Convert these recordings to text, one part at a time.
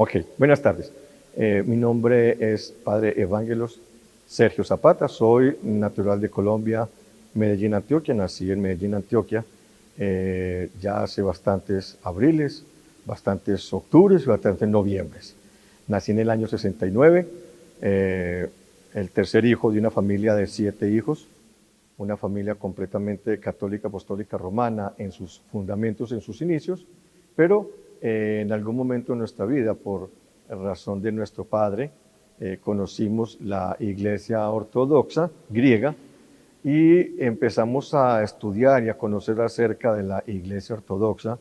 Ok, buenas tardes. Mi nombre es Padre Evangelos Sergio Zapata, soy natural de Colombia, Medellín, Antioquia, nací en Medellín, Antioquia, ya hace bastantes abriles, bastantes octubres y bastantes noviembres. Nací en el año 69, el tercer hijo de una familia de 7 hijos, una familia completamente católica, apostólica, romana en sus fundamentos, en sus inicios, pero en algún momento de nuestra vida, por razón de nuestro padre, conocimos la iglesia ortodoxa griega y empezamos a estudiar y a conocer acerca de la iglesia ortodoxa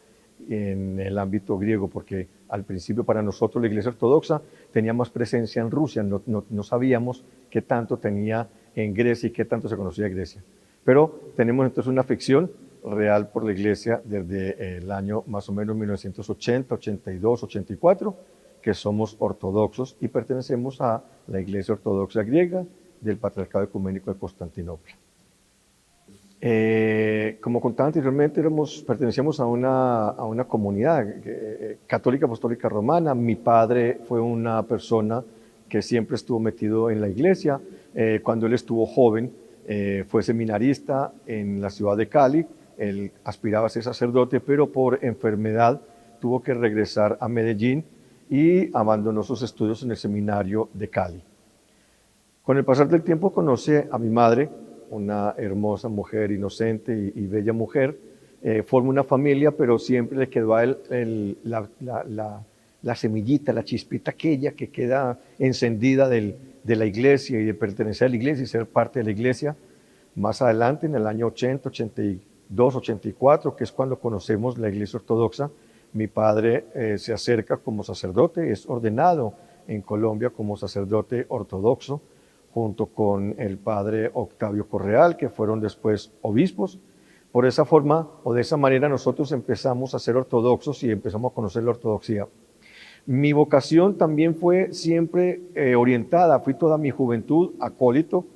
en el ámbito griego, porque al principio para nosotros la iglesia ortodoxa tenía más presencia en Rusia, no sabíamos qué tanto tenía en Grecia y qué tanto se conocía de Grecia. Pero tenemos entonces una afección real por la iglesia desde el año más o menos 1980, 82, 84, que somos ortodoxos y pertenecemos a la iglesia ortodoxa griega del Patriarcado Ecuménico de Constantinopla. Como contaba anteriormente, pertenecíamos a una comunidad católica apostólica romana. Mi padre fue una persona que siempre estuvo metido en la iglesia. Cuando él estuvo joven, fue seminarista en la ciudad de Cali. Él aspiraba a ser sacerdote, pero por enfermedad tuvo que regresar a Medellín y abandonó sus estudios en el seminario de Cali. Con el pasar del tiempo conoce a mi madre, una hermosa mujer, inocente y bella mujer. Forma una familia, pero siempre le quedó a él la semillita, la chispita aquella que queda encendida de la iglesia y de pertenecer a la iglesia y ser parte de la iglesia. Más adelante, en el año 80, 82, 84, que es cuando conocemos la iglesia ortodoxa, mi padre se acerca como sacerdote, es ordenado en Colombia como sacerdote ortodoxo, junto con el padre Octavio Correal, que fueron después obispos. Por esa forma o de esa manera nosotros empezamos a ser ortodoxos y empezamos a conocer la ortodoxia. Mi vocación también fue siempre orientada, fui toda mi juventud acólito,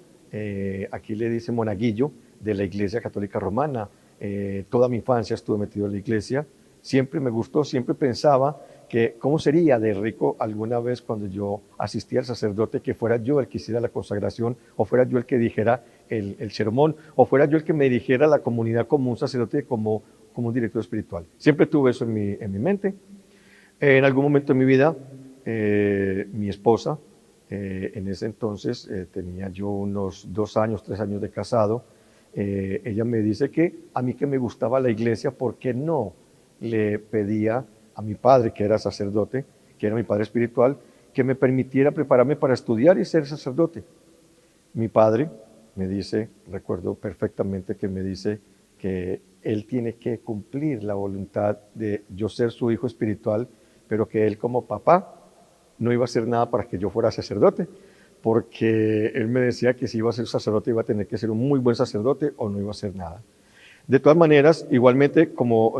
aquí le dice monaguillo, de la Iglesia Católica Romana. Toda mi infancia estuve metido en la iglesia, siempre me gustó, siempre pensaba que cómo sería de rico alguna vez cuando yo asistía al sacerdote, que fuera yo el que hiciera la consagración, o fuera yo el que dijera el sermón, o fuera yo el que me dirigiera a la comunidad como un sacerdote, como un director espiritual. Siempre tuve eso en mi mente. En algún momento de mi vida, mi esposa, en ese entonces tenía yo unos 2 años, 3 años de casado, ella me dice que a mí que me gustaba la iglesia, ¿por qué no le pedía a mi padre, que era sacerdote, que era mi padre espiritual, que me permitiera prepararme para estudiar y ser sacerdote? Mi padre me dice, recuerdo perfectamente que me dice que él tiene que cumplir la voluntad de yo ser su hijo espiritual, pero que él como papá no iba a hacer nada para que yo fuera sacerdote, porque él me decía que si iba a ser sacerdote iba a tener que ser un muy buen sacerdote o no iba a hacer nada. De todas maneras, igualmente como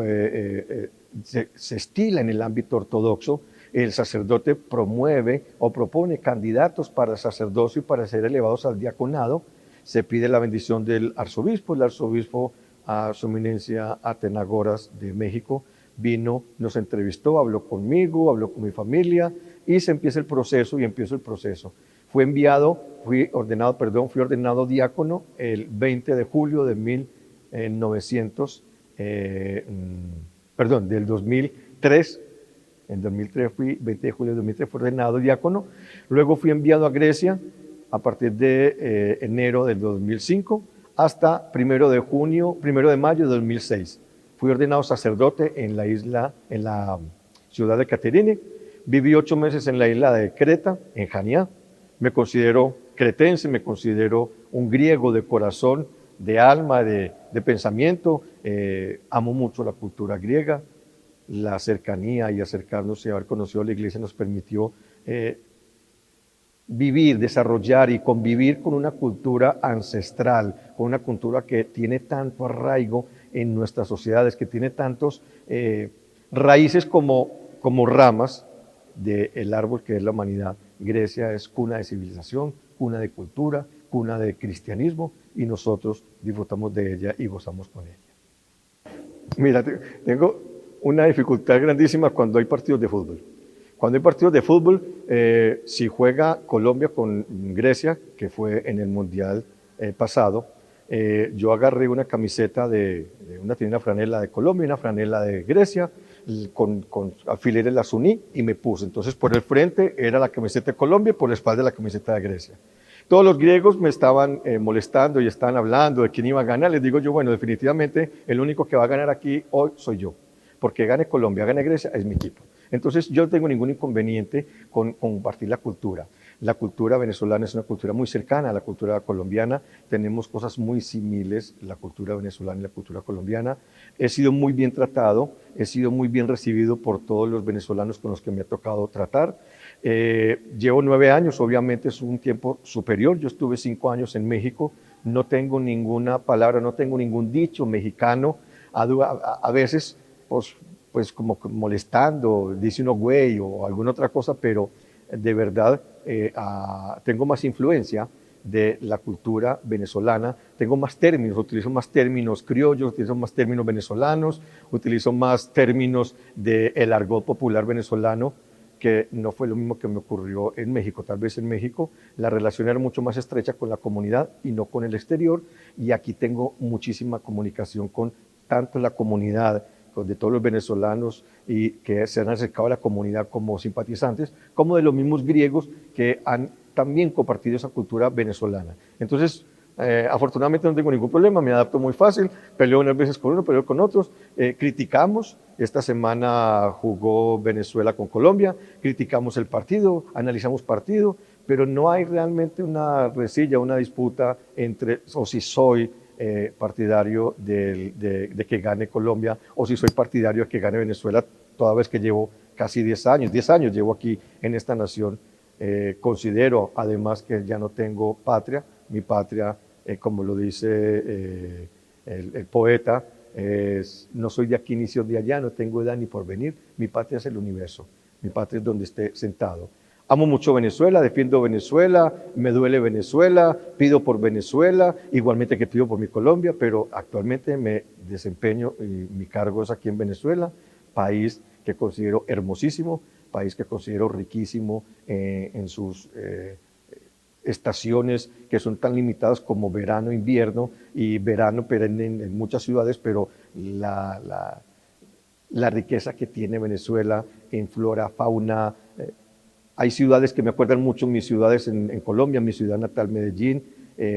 se estila en el ámbito ortodoxo, el sacerdote promueve o propone candidatos para el sacerdocio y para ser elevados al diaconado. Se pide la bendición del arzobispo. El arzobispo, a su eminencia Atenagoras de México, vino, nos entrevistó, habló conmigo, habló con mi familia y se empieza el proceso y empiezo el proceso. Fui ordenado diácono el 20 de julio de del 2003. En 2003 20 de julio de 2003 fui ordenado diácono. Luego fui enviado a Grecia a partir de enero del 2005 hasta 1 de mayo de 2006. Fui ordenado sacerdote en la ciudad de Caterine. Viví 8 meses en la isla de Creta, en Jania. Me considero cretense, me considero un griego de corazón, de alma, de pensamiento. Amo mucho la cultura griega. La cercanía y acercarnos y haber conocido la iglesia nos permitió vivir, desarrollar y convivir con una cultura ancestral, con una cultura que tiene tanto arraigo en nuestras sociedades, que tiene tantos raíces como ramas del árbol que es la humanidad. Grecia es cuna de civilización, cuna de cultura, cuna de cristianismo, y nosotros disfrutamos de ella y gozamos con ella. Mira, tengo una dificultad grandísima cuando hay partidos de fútbol. Cuando hay partidos de fútbol, si juega Colombia con Grecia, que fue en el Mundial pasado, yo agarré una camiseta tenía una franela de Colombia y una franela de Grecia, con alfileres las uní y me puse. Entonces por el frente era la camiseta de Colombia y por la espalda la camiseta de Grecia. Todos los griegos me estaban molestando y estaban hablando de quién iba a ganar. Les digo yo, bueno, definitivamente el único que va a ganar aquí hoy soy yo, porque gane Colombia, gane Grecia, es mi equipo. Entonces yo no tengo ningún inconveniente con compartir la cultura. La cultura venezolana es una cultura muy cercana a la cultura colombiana. Tenemos cosas muy similares, la cultura venezolana y la cultura colombiana. He sido muy bien tratado, he sido muy bien recibido por todos los venezolanos con los que me ha tocado tratar. Llevo 9 años, obviamente es un tiempo superior. Yo estuve 5 años en México. No tengo ninguna palabra, no tengo ningún dicho mexicano. A veces, pues como molestando, dice uno güey o alguna otra cosa, pero de verdad tengo más influencia de la cultura venezolana, tengo más términos, utilizo más términos criollos, utilizo más términos venezolanos, utilizo más términos del argot popular venezolano, que no fue lo mismo que me ocurrió en México. Tal vez en México la relación era mucho más estrecha con la comunidad y no con el exterior, y aquí tengo muchísima comunicación con tanto la comunidad de todos los venezolanos y que se han acercado a la comunidad como simpatizantes, como de los mismos griegos que han también compartido esa cultura venezolana. Entonces, afortunadamente no tengo ningún problema, me adapto muy fácil, peleo unas veces con uno, peleo con otros, criticamos. Esta semana jugó Venezuela con Colombia, criticamos el partido, analizamos partido, pero no hay realmente una resilla, una disputa entre o si soy partidario de que gane Colombia o si soy partidario de que gane Venezuela, toda vez que llevo casi 10 años llevo aquí en esta nación. Considero además que ya no tengo patria, mi patria, como lo dice el poeta, no soy de aquí ni soy de allá, no tengo edad ni porvenir, mi patria es el universo, mi patria es donde esté sentado. Amo mucho Venezuela, defiendo Venezuela, me duele Venezuela, pido por Venezuela, igualmente que pido por mi Colombia, pero actualmente me desempeño y mi cargo es aquí en Venezuela, país que considero hermosísimo, país que considero riquísimo en sus estaciones que son tan limitadas como verano, invierno y verano perenne en muchas ciudades, pero la riqueza que tiene Venezuela en flora, fauna. Hay ciudades que me acuerdan mucho, mis ciudades en Colombia, mi ciudad natal Medellín,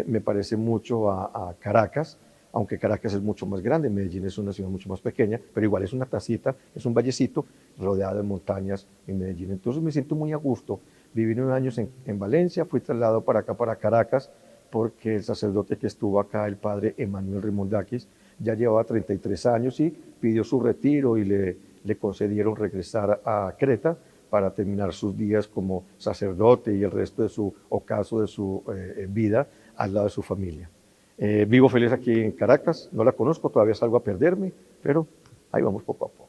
me parece mucho a Caracas, aunque Caracas es mucho más grande, Medellín es una ciudad mucho más pequeña, pero igual es una tacita, es un vallecito rodeado de montañas en Medellín. Entonces me siento muy a gusto. Viví 9 años en Valencia, fui trasladado para acá, para Caracas, porque el sacerdote que estuvo acá, el padre Emanuel Rimondakis, ya llevaba 33 años y pidió su retiro y le concedieron regresar a Creta para terminar sus días como sacerdote y el resto de su ocaso de su vida al lado de su familia. Vivo feliz aquí en Caracas, no la conozco, todavía salgo a perderme, pero ahí vamos poco a poco.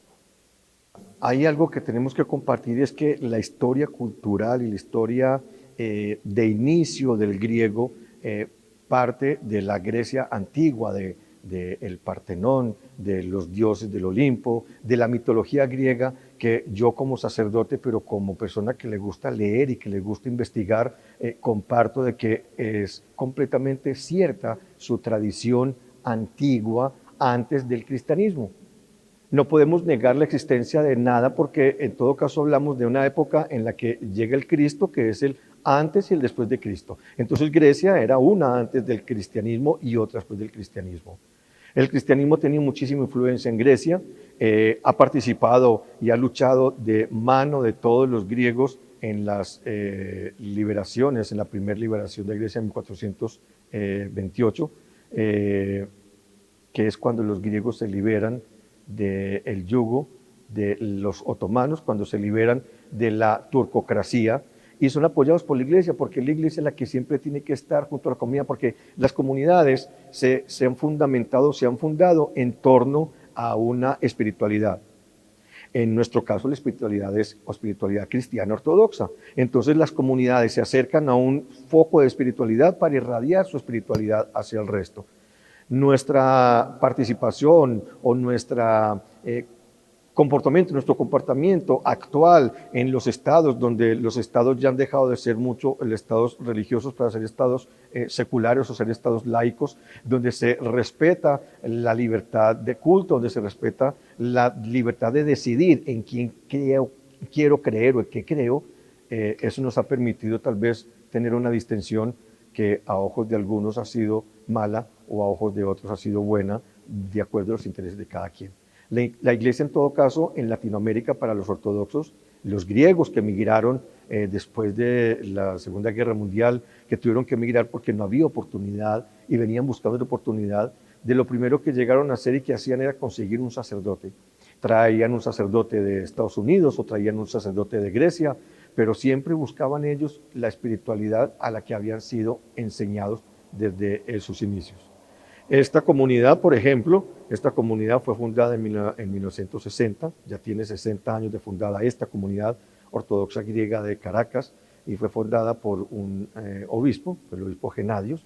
Hay algo que tenemos que compartir, es que la historia cultural y la historia de inicio del griego parte de la Grecia antigua, del Partenón, de los dioses del Olimpo, de la mitología griega, que yo como sacerdote, pero como persona que le gusta leer y que le gusta investigar, comparto de que es completamente cierta su tradición antigua antes del cristianismo. No podemos negar la existencia de nada porque en todo caso hablamos de una época en la que llega el Cristo, que es el antes y el después de Cristo. Entonces Grecia era una antes del cristianismo y otra después del cristianismo. El cristianismo ha tenido muchísima influencia en Grecia, ha participado y ha luchado de mano de todos los griegos en las liberaciones, en la primera liberación de Grecia en 1428, que es cuando los griegos se liberan del yugo de los otomanos, cuando se liberan de la turcocracia, y son apoyados por la iglesia, porque la iglesia es la que siempre tiene que estar junto a la comunidad, porque las comunidades se han fundamentado, se han fundado en torno a una espiritualidad. En nuestro caso la espiritualidad es espiritualidad cristiana ortodoxa. Entonces las comunidades se acercan a un foco de espiritualidad para irradiar su espiritualidad hacia el resto. Nuestra participación o nuestra comportamiento, nuestro comportamiento actual en los estados, donde los estados ya han dejado de ser mucho estados religiosos para ser estados seculares o ser estados laicos, donde se respeta la libertad de culto, donde se respeta la libertad de decidir en quién quiero creer o en qué creo. Eso nos ha permitido tal vez tener una distensión que a ojos de algunos ha sido mala o a ojos de otros ha sido buena, de acuerdo a los intereses de cada quien. La Iglesia, en todo caso, en Latinoamérica, para los ortodoxos, los griegos que emigraron después de la Segunda Guerra Mundial, que tuvieron que emigrar porque no había oportunidad y venían buscando la oportunidad, de lo primero que llegaron a hacer y que hacían era conseguir un sacerdote. Traían un sacerdote de Estados Unidos o traían un sacerdote de Grecia, pero siempre buscaban ellos la espiritualidad a la que habían sido enseñados desde sus inicios. Esta comunidad, por ejemplo, esta comunidad fue fundada en 1960, ya tiene 60 años de fundada esta comunidad ortodoxa griega de Caracas, y fue fundada por un obispo, el obispo Genadios,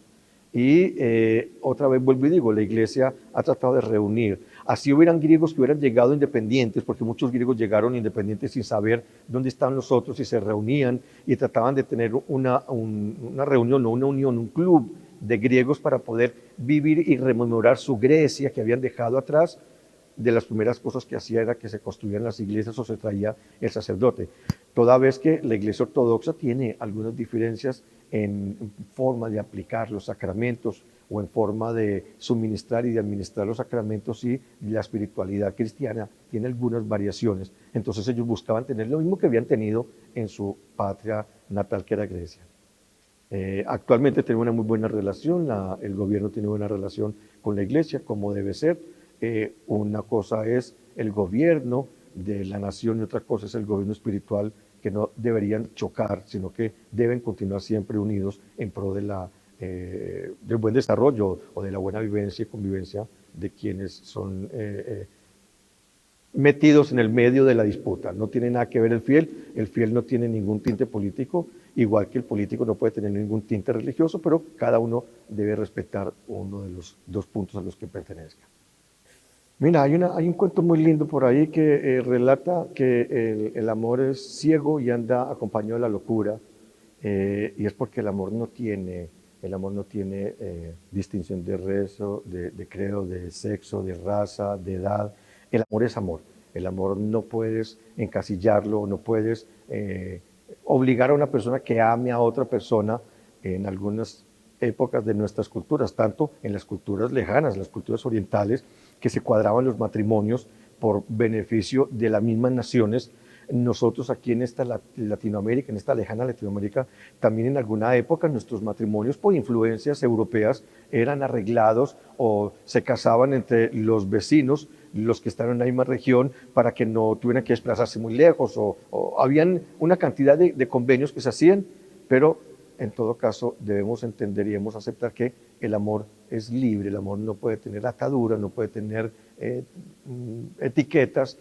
y otra vez vuelvo y digo, la Iglesia ha tratado de reunir. Así hubieran griegos que hubieran llegado independientes, porque muchos griegos llegaron independientes sin saber dónde estaban los otros y se reunían y trataban de tener una reunión o una unión, un club de griegos para poder vivir y rememorar su Grecia que habían dejado atrás. De las primeras cosas que hacía era que se construían las iglesias o se traía el sacerdote. Toda vez que la Iglesia Ortodoxa tiene algunas diferencias en forma de aplicar los sacramentos o en forma de suministrar y de administrar los sacramentos, y la espiritualidad cristiana tiene algunas variaciones. Entonces ellos buscaban tener lo mismo que habían tenido en su patria natal, que era Grecia. Actualmente tenemos una muy buena relación, el gobierno tiene buena relación con la Iglesia, como debe ser. Una cosa es el gobierno de la nación y otra cosa es el gobierno espiritual, que no deberían chocar, sino que deben continuar siempre unidos en pro del buen desarrollo o de la buena vivencia y convivencia de quienes son metidos en el medio de la disputa. No tiene nada que ver el fiel no tiene ningún tinte político, igual que el político no puede tener ningún tinte religioso, pero cada uno debe respetar uno de los dos puntos a los que pertenezca. Mira, hay un cuento muy lindo por ahí que relata que el amor es ciego y anda acompañado de la locura, y es porque el amor no tiene distinción de rezo, de credo, de sexo, de raza, de edad. El amor es amor. El amor no puedes encasillarlo, no puedes obligar a una persona que ame a otra persona. En algunas épocas de nuestras culturas, tanto en las culturas lejanas, las culturas orientales, que se cuadraban los matrimonios por beneficio de las mismas naciones. Nosotros aquí en esta Latinoamérica, en esta lejana Latinoamérica, también en alguna época nuestros matrimonios por influencias europeas eran arreglados o se casaban entre los vecinos, los que están en la misma región, para que no tuvieran que desplazarse muy lejos, o habían una cantidad de convenios que se hacían, pero en todo caso debemos entender y debemos aceptar que el amor es libre, el amor no puede tener ataduras, no puede tener etiquetas.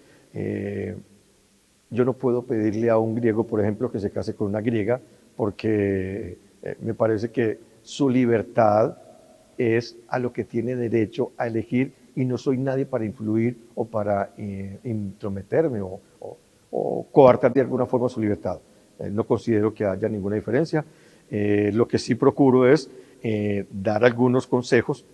Yo no puedo pedirle a un griego, por ejemplo, que se case con una griega, porque me parece que su libertad es a lo que tiene derecho a elegir, y no soy nadie para influir o para intrometerme o coartar de alguna forma su libertad. No considero que haya ninguna diferencia. Lo que sí procuro es dar algunos consejos,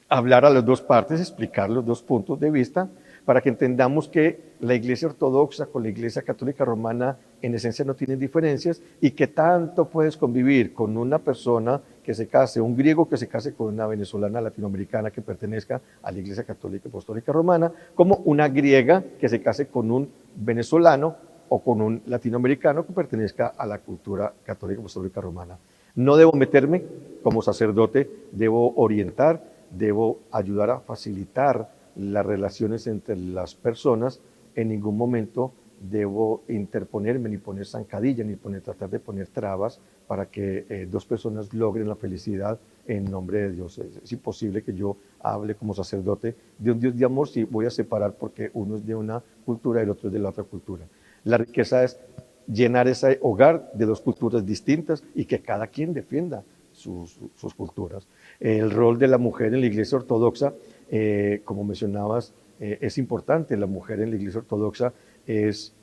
hablar a las dos partes, explicar los dos puntos de vista, para que entendamos que la Iglesia Ortodoxa con la Iglesia Católica Romana en esencia no tienen diferencias, y que tanto puedes convivir con una persona que se case, un griego que se case con una venezolana latinoamericana que pertenezca a la Iglesia Católica Apostólica Romana, como una griega que se case con un venezolano o con un latinoamericano que pertenezca a la cultura católica apostólica romana. No debo meterme como sacerdote, debo orientar, debo ayudar a facilitar las relaciones entre las personas. En ningún momento debo interponerme, ni poner zancadilla, ni tratar de poner trabas para que dos personas logren la felicidad en nombre de Dios. Es imposible que yo hable como sacerdote de un Dios de amor si voy a separar porque uno es de una cultura y el otro es de la otra cultura. La riqueza es llenar ese hogar de dos culturas distintas y que cada quien defienda sus culturas. El rol de la mujer en la Iglesia Ortodoxa, como mencionabas, es importante. La mujer en la Iglesia Ortodoxa es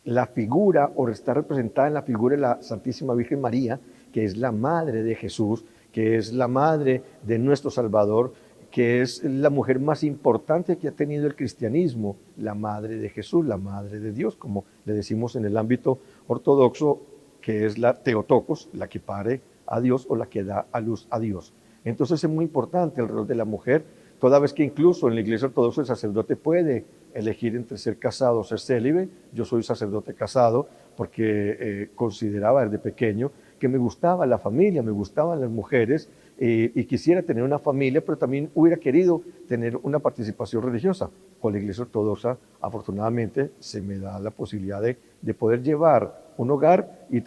la figura, o está representada en la figura de la Santísima Virgen María, que es la madre de Jesús, que es la madre de nuestro Salvador, que es la mujer más importante que ha tenido el cristianismo, la madre de Jesús, la madre de Dios, como le decimos en el ámbito ortodoxo, que es la Theotokos, la que pare a Dios o la que da a luz a Dios. Entonces es muy importante el rol de la mujer, toda vez que incluso en la Iglesia Ortodoxa el sacerdote puede elegir entre ser casado o ser célibe. Yo soy sacerdote casado porque consideraba desde pequeño que me gustaba la familia, me gustaban las mujeres y quisiera tener una familia, pero también hubiera querido tener una participación religiosa. Con la Iglesia Ortodoxa, afortunadamente, se me da la posibilidad de poder llevar un hogar y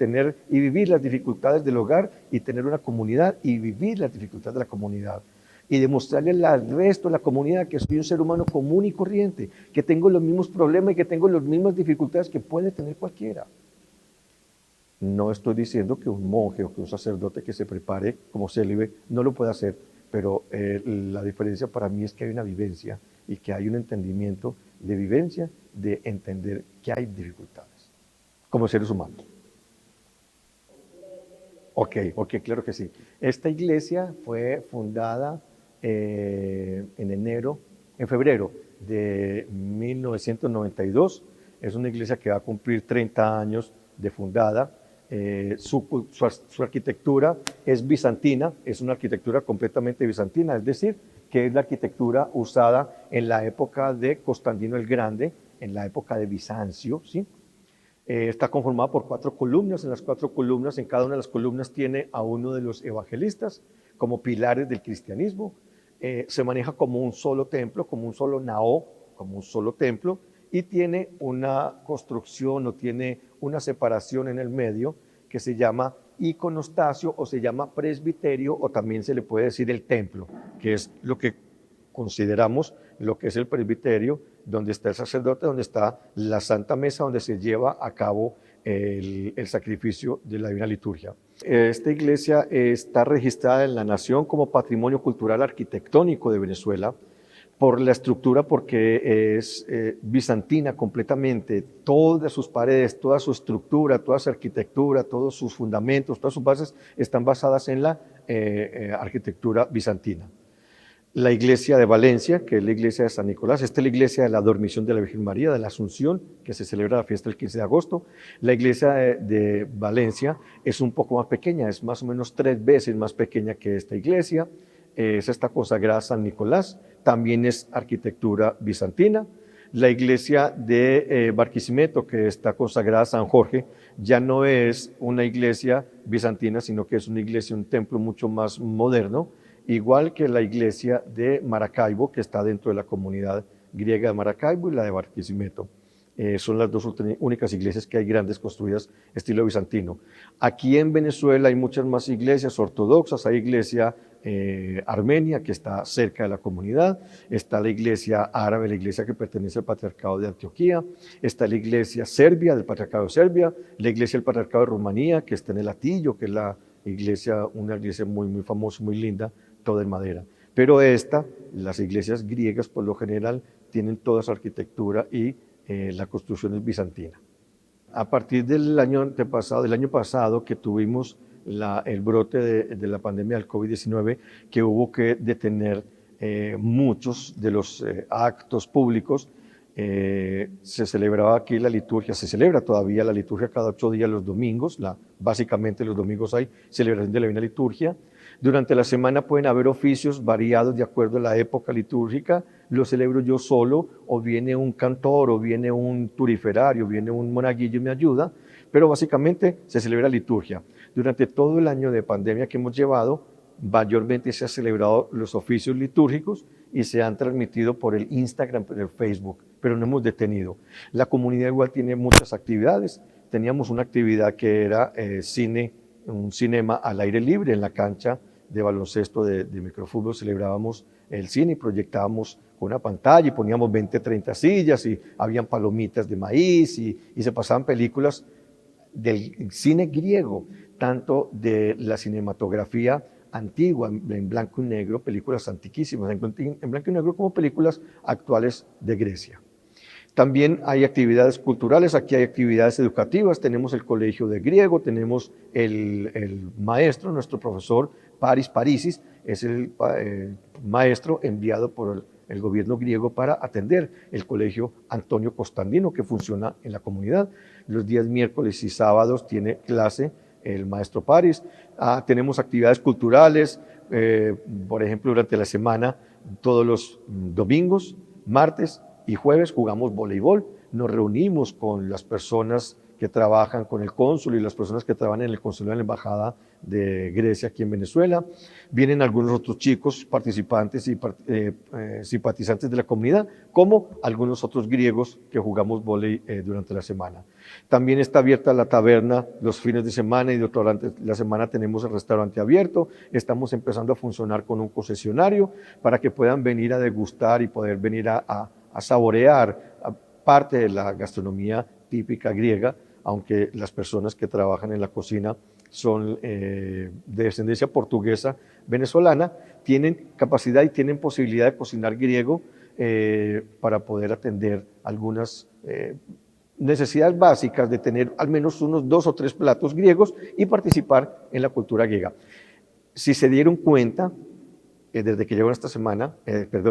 vivir las dificultades del hogar y tener una comunidad y vivir las dificultades de la comunidad. Y demostrarle al resto de la comunidad que soy un ser humano común y corriente, que tengo los mismos problemas y que tengo las mismas dificultades que puede tener cualquiera. No estoy diciendo que un monje o que un sacerdote que se prepare como célibe no lo pueda hacer, pero la diferencia para mí es que hay una vivencia y que hay un entendimiento de vivencia, de entender que hay dificultades como seres humanos. Ok, claro que sí. Esta iglesia fue fundada en febrero de 1992. Es una iglesia que va a cumplir 30 años de fundada. Su arquitectura es bizantina, es una arquitectura completamente bizantina, es decir, que es la arquitectura usada en la época de Constantino el Grande, en la época de Bizancio, ¿sí? Está conformada por 4 columnas. En las 4 columnas, en cada una de las columnas tiene a uno de los evangelistas como pilares del cristianismo. Se maneja como un solo templo, como un solo naó, como un solo templo, y tiene una construcción o tiene una separación en el medio que se llama iconostasio o se llama presbiterio, o también se le puede decir el templo, que es lo que consideramos lo que es el presbiterio, donde está el sacerdote, donde está la Santa Mesa, donde se lleva a cabo el sacrificio de la Divina Liturgia. Esta iglesia está registrada en la Nación como Patrimonio Cultural Arquitectónico de Venezuela por la estructura, porque es bizantina completamente. Todas sus paredes, toda su estructura, toda su arquitectura, todos sus fundamentos, todas sus bases están basadas en la arquitectura bizantina. La iglesia de Valencia, que es la iglesia de San Nicolás, esta es la iglesia de la Dormición de la Virgen María, de la Asunción, que se celebra la fiesta el 15 de agosto. La iglesia de Valencia es un poco más pequeña, es más o menos 3 veces más pequeña que esta iglesia. Esa está consagrada a San Nicolás, también es arquitectura bizantina. La iglesia de Barquisimeto, que está consagrada a San Jorge, ya no es una iglesia bizantina, sino que es una iglesia, un templo mucho más moderno, igual que la iglesia de Maracaibo, que está dentro de la comunidad griega de Maracaibo, y la de Barquisimeto. Son las 2 únicas iglesias que hay grandes construidas estilo bizantino. Aquí en Venezuela hay muchas más iglesias ortodoxas. Hay iglesia armenia, que está cerca de la comunidad, está la iglesia árabe, la iglesia que pertenece al Patriarcado de Antioquía, está la iglesia serbia, del Patriarcado de Serbia, la iglesia del Patriarcado de Rumanía, que está en el Hatillo, que es una iglesia muy, muy famosa, muy linda, toda en madera. Pero las iglesias griegas por lo general tienen toda su arquitectura y la construcción es bizantina. A partir del año pasado que tuvimos el brote de la pandemia del COVID-19, que hubo que detener muchos de los actos públicos, se celebraba aquí la liturgia, se celebra todavía la liturgia cada 8 días los domingos. Básicamente los domingos hay celebración de la Divina Liturgia. Durante la semana pueden haber oficios variados de acuerdo a la época litúrgica. Lo celebro yo solo, o viene un cantor, o viene un turiferario, viene un monaguillo y me ayuda, pero básicamente se celebra liturgia. Durante todo el año de pandemia que hemos llevado, mayormente se han celebrado los oficios litúrgicos y se han transmitido por el Instagram, por el Facebook, pero no hemos detenido. La comunidad igual tiene muchas actividades. Teníamos una actividad que era un cinema al aire libre en la cancha de baloncesto de microfútbol. Celebrábamos el cine y proyectábamos con una pantalla y poníamos 20, 30 sillas y habían palomitas de maíz y se pasaban películas del cine griego, tanto de la cinematografía antigua, en blanco y negro, películas antiquísimas, en blanco y negro como películas actuales de Grecia. También hay actividades culturales, aquí hay actividades educativas, tenemos el colegio de griego, tenemos el maestro, nuestro profesor Paris Parisis, es el maestro enviado por el gobierno griego para atender el colegio Antonio Costandino, que funciona en la comunidad. Los días miércoles y sábados tiene clase el maestro Paris. Tenemos actividades culturales, por ejemplo, durante la semana, todos los domingos, martes y jueves jugamos voleibol, nos reunimos con las personas que trabajan con el cónsul y las personas que trabajan en el consulado en la embajada de Grecia aquí en Venezuela. Vienen algunos otros chicos participantes y simpatizantes de la comunidad, como algunos otros griegos que jugamos vóley durante la semana. También está abierta la taberna los fines de semana y durante la semana tenemos el restaurante abierto. Estamos empezando a funcionar con un concesionario para que puedan venir a degustar y poder venir a saborear parte de la gastronomía típica griega, aunque las personas que trabajan en la cocina son de descendencia portuguesa venezolana, tienen capacidad y tienen posibilidad de cocinar griego para poder atender algunas necesidades básicas de tener al menos unos 2 o 3 platos griegos y participar en la cultura griega. Si se dieron cuenta, desde que llegaron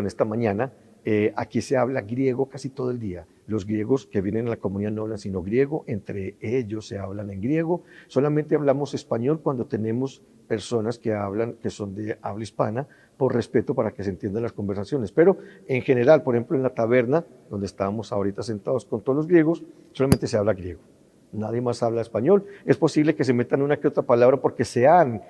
esta mañana, aquí se habla griego casi todo el día. Los griegos que vienen a la comunidad no hablan sino griego, entre ellos se hablan en griego. Solamente hablamos español cuando tenemos personas que son de habla hispana, por respeto para que se entiendan las conversaciones. Pero en general, por ejemplo, en la taberna, donde estábamos ahorita sentados con todos los griegos, solamente se habla griego. Nadie más habla español. Es posible que se metan una que otra palabra porque se han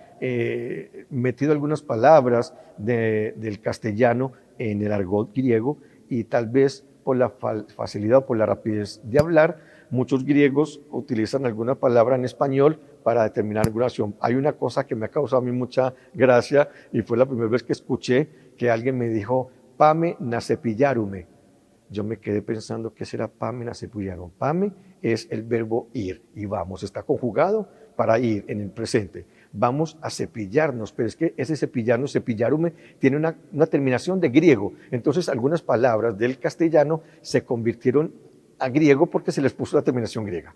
metido algunas palabras del castellano en el argot griego y tal vez por la facilidad o por la rapidez de hablar, muchos griegos utilizan alguna palabra en español para determinar alguna acción. Hay una cosa que me ha causado a mí mucha gracia y fue la primera vez que escuché que alguien me dijo pame na cepillarume. Yo me quedé pensando qué será pame na cepillarume. Pame es el verbo ir y vamos, está conjugado para ir en el presente. Vamos a cepillarnos, pero es que ese cepillarnos, cepillarume, tiene una terminación de griego. Entonces algunas palabras del castellano se convirtieron a griego porque se les puso la terminación griega.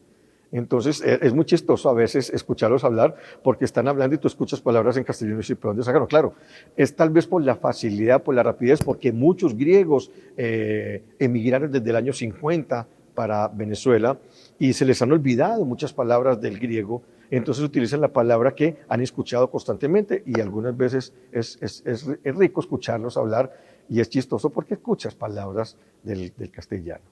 Entonces es muy chistoso a veces escucharlos hablar porque están hablando y tú escuchas palabras en castellano y dices, ¿pero dónde sacaron? Claro, es tal vez por la facilidad, por la rapidez, porque muchos griegos emigraron desde el año 50 para Venezuela y se les han olvidado muchas palabras del griego, entonces utilizan la palabra que han escuchado constantemente y algunas veces es rico escucharlos hablar y es chistoso porque escuchas palabras del castellano.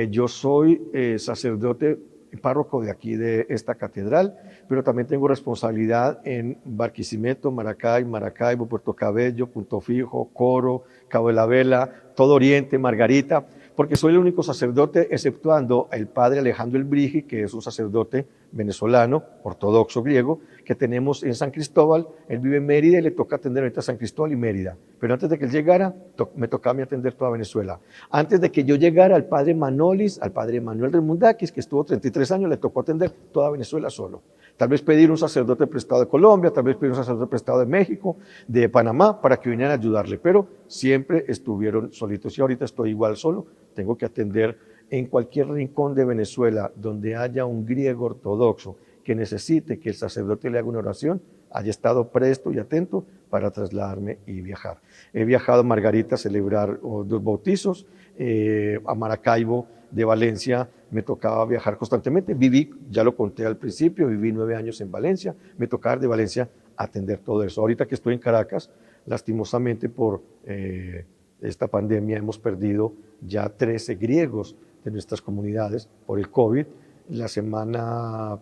Yo soy sacerdote párroco de aquí de esta catedral, pero también tengo responsabilidad en Barquisimeto, Maracaibo, Puerto Cabello, Punto Fijo, Coro, Cabo de la Vela, todo Oriente, Margarita, porque soy el único sacerdote, exceptuando el padre Alejandro Elbrigi, que es un sacerdote venezolano, ortodoxo griego, que tenemos en San Cristóbal. Él vive en Mérida y le toca atender ahorita a San Cristóbal y Mérida. Pero antes de que él llegara, me tocaba a mí atender toda Venezuela. Antes de que yo llegara, al padre Manolis, al padre Manuel Remundakis, que estuvo 33 años, le tocó atender toda Venezuela solo. Tal vez pedir un sacerdote prestado de Colombia, tal vez pedir un sacerdote prestado de México, de Panamá, para que vinieran a ayudarle. Pero siempre estuvieron solitos y ahorita estoy igual solo. Tengo que atender en cualquier rincón de Venezuela donde haya un griego ortodoxo que necesite que el sacerdote le haga una oración, haya estado presto y atento para trasladarme y viajar. He viajado a Margarita a celebrar 2 bautizos, a Maracaibo de Valencia me tocaba viajar constantemente. Viví, ya lo conté al principio, viví 9 años en Valencia, me tocaba de Valencia atender todo eso. Ahorita que estoy en Caracas, lastimosamente por esta pandemia hemos perdido ya 13 griegos de nuestras comunidades por el COVID. La semana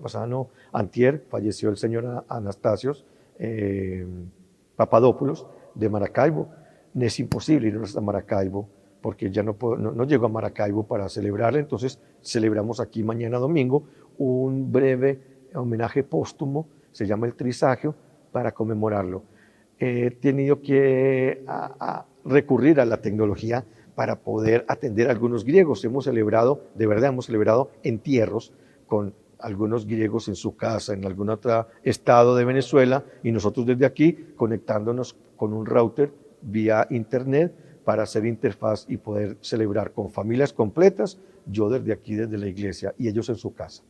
pasada no, antier falleció el señor Anastasios Papadopoulos de Maracaibo. Es imposible ir hasta Maracaibo porque ya no llegó a Maracaibo para celebrarle, entonces celebramos aquí mañana domingo un breve homenaje póstumo, se llama el Trisagio, para conmemorarlo. He tenido que recurrir a la tecnología para poder atender a algunos griegos. De verdad hemos celebrado entierros con algunos griegos en su casa, en algún otro estado de Venezuela, y nosotros desde aquí conectándonos con un router vía internet para hacer interfaz y poder celebrar con familias completas, yo desde aquí, desde la iglesia, y ellos en su casa.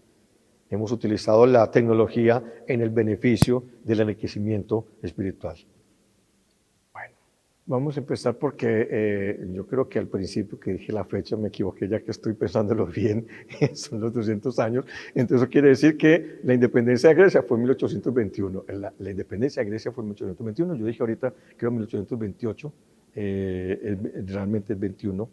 Hemos utilizado la tecnología en el beneficio del enriquecimiento espiritual. Bueno, vamos a empezar porque yo creo que al principio que dije la fecha me equivoqué, ya que estoy pensándolo bien, son los 200 años. Entonces eso quiere decir que la independencia de Grecia fue en 1821. La independencia de Grecia fue en 1821, yo dije ahorita creo 1828, realmente es 21.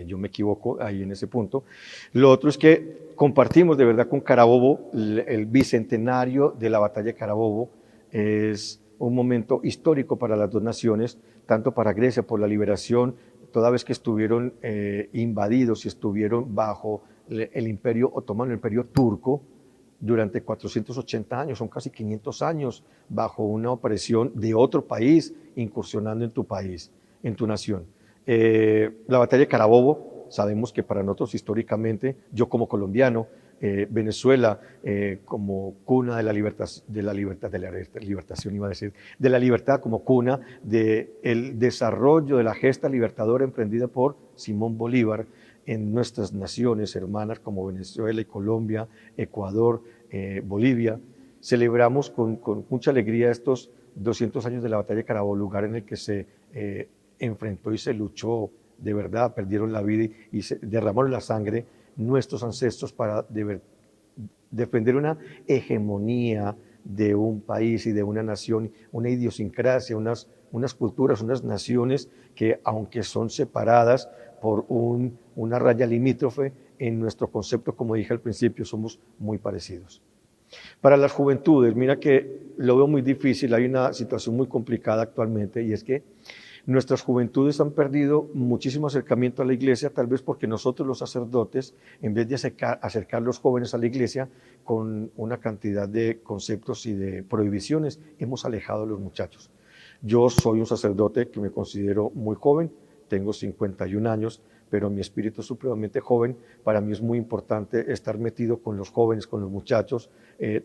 Yo me equivoco ahí en ese punto. Lo otro es que compartimos de verdad con Carabobo el bicentenario de la batalla de Carabobo. Es un momento histórico para las dos naciones, tanto para Grecia por la liberación, toda vez que estuvieron invadidos y estuvieron bajo el imperio otomano, el imperio turco, durante 480 años, son casi 500 años bajo una opresión de otro país incursionando en tu país, en tu nación. La batalla de Carabobo, sabemos que para nosotros históricamente, yo como colombiano, Venezuela como cuna de la libertad como cuna del desarrollo de la gesta libertadora emprendida por Simón Bolívar en nuestras naciones hermanas como Venezuela y Colombia, Ecuador, Bolivia. Celebramos con mucha alegría estos 200 años de la batalla de Carabobo, lugar en el que se enfrentó y se luchó de verdad, perdieron la vida y se derramaron la sangre nuestros ancestros para defender una hegemonía de un país y de una nación, una idiosincrasia, unas culturas, unas naciones que aunque son separadas por una raya limítrofe, en nuestro concepto, como dije al principio, somos muy parecidos. Para las juventudes, mira que lo veo muy difícil, hay una situación muy complicada actualmente y es que nuestras juventudes han perdido muchísimo acercamiento a la iglesia, tal vez porque nosotros los sacerdotes, en vez de acercar los jóvenes a la iglesia con una cantidad de conceptos y de prohibiciones, hemos alejado a los muchachos. Yo soy un sacerdote que me considero muy joven, tengo 51 años, pero mi espíritu es supremamente joven. Para mí es muy importante estar metido con los jóvenes, con los muchachos,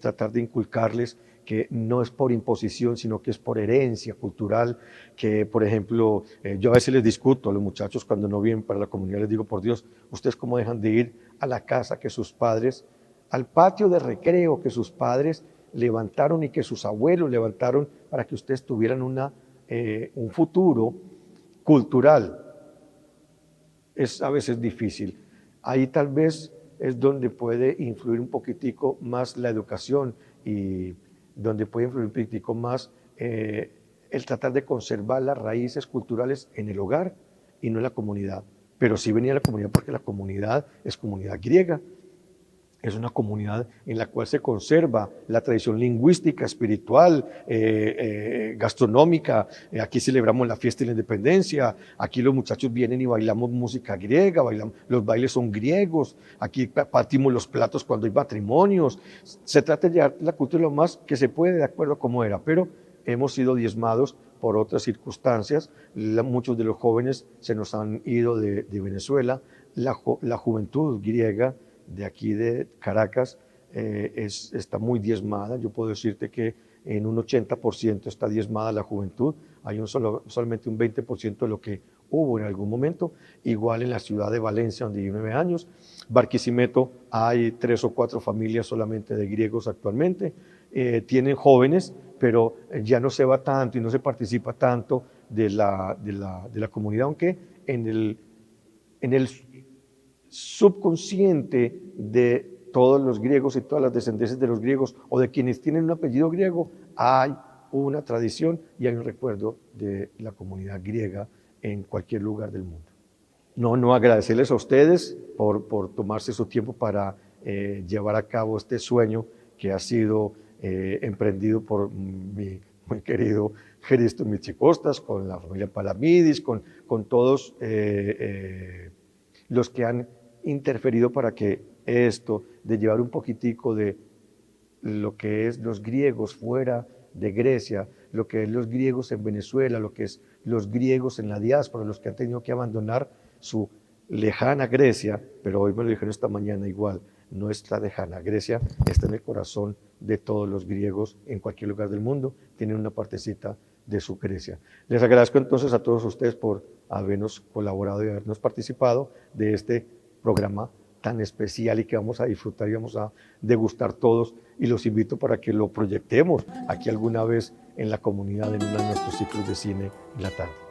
tratar de inculcarles que no es por imposición, sino que es por herencia cultural, que por ejemplo, yo a veces les discuto a los muchachos cuando no vienen para la comunidad, les digo, por Dios, ¿ustedes cómo dejan de ir a la casa que sus padres, al patio de recreo que sus padres levantaron y que sus abuelos levantaron para que ustedes tuvieran un futuro cultural? Es a veces difícil. Ahí tal vez es donde puede influir un poquitico más la educación y donde puede influir un poquitico más el tratar de conservar las raíces culturales en el hogar y no en la comunidad. Pero sí venía a la comunidad porque la comunidad es comunidad griega. Es una comunidad en la cual se conserva la tradición lingüística, espiritual, gastronómica. Aquí celebramos la fiesta de la independencia. Aquí los muchachos vienen y bailamos música griega, los bailes son griegos. Aquí partimos los platos cuando hay matrimonios. Se trata de llevar la cultura lo más que se puede de acuerdo a cómo era, pero hemos sido diezmados por otras circunstancias. Muchos de los jóvenes se nos han ido de Venezuela. La juventud griega de aquí de Caracas está muy diezmada. Yo puedo decirte que en un 80% está diezmada la juventud. Hay solamente un 20% de lo que hubo en algún momento. Igual en la ciudad de Valencia, donde llevo 9 años. Barquisimeto, hay 3 o 4 familias solamente de griegos actualmente. Tienen jóvenes, pero ya no se va tanto y no se participa tanto de la comunidad, aunque en el subconsciente de todos los griegos y todas las descendencias de los griegos o de quienes tienen un apellido griego, hay una tradición y hay un recuerdo de la comunidad griega en cualquier lugar del mundo. No agradecerles a ustedes por tomarse su tiempo para llevar a cabo este sueño que ha sido emprendido por mi muy querido Geristos Michicostas, con la familia Palamidis, con todos los que han interferido para que esto de llevar un poquitico de lo que es los griegos fuera de Grecia, lo que es los griegos en Venezuela, lo que es los griegos en la diáspora, los que han tenido que abandonar su lejana Grecia, pero hoy me lo dijeron esta mañana igual, no está lejana. Grecia está en el corazón de todos los griegos en cualquier lugar del mundo, tienen una partecita de su Grecia. Les agradezco entonces a todos ustedes por habernos colaborado y habernos participado de este programa tan especial y que vamos a disfrutar y vamos a degustar todos, y los invito para que lo proyectemos aquí alguna vez en la comunidad en uno de nuestros ciclos de cine en la tarde.